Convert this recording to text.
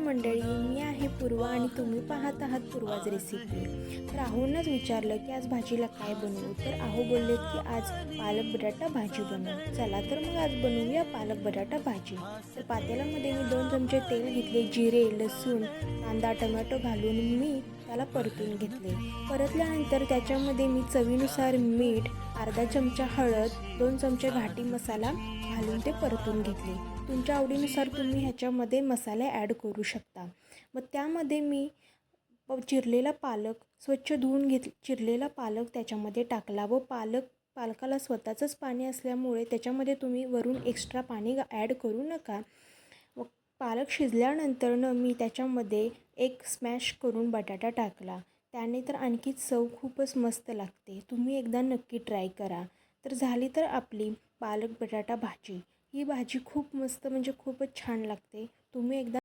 मंडळी, मी आहे पूर्वा आणि तुम्ही पाहत आहात पूर्वाज रेसिपी. तर आहोंनाच विचारलं की आज भाजीला काय बनवू, तर आहो बोललेत की आज पालक बटाटा भाजी बनवू. चला तर मग आज बनवूया पालक बटाटा भाजी. तर पातेल्यामध्ये मी 2 चमचे तेल घेतले, जिरे, लसूण, कांदा, टोमॅटो घालून मी त्याला परतून घेतले. परतल्यानंतर त्याच्यामध्ये मी चवीनुसार मीठ, अर्धा चमचा हळद, 2 चमचे घाटी मसाला घालून ते परतून घेतले. तुमच्या आवडीनुसार तुम्ही ह्याच्यामध्ये मसाले ॲड करू शकता. मग त्यामध्ये मी चिरलेला पालक स्वच्छ धुवून चिरलेला पालक त्याच्यामध्ये टाकला व पालकाला स्वतःचंच पाणी असल्यामुळे त्याच्यामध्ये तुम्ही वरून एक्स्ट्रा पाणी ॲड करू नका. व पालक शिजल्यानंतरनं मी त्याच्यामध्ये एक स्मॅश करून बटाटा टाकला. त्याने तर आणखी चव खूपच मस्त लागते. तुम्ही एकदा नक्की ट्राय करा. तर झाली तर आपली पालक बटाटा भाजी. ही भाजी खूप मस्त म्हणजे खूपच छान लागते. तुम्ही एकदा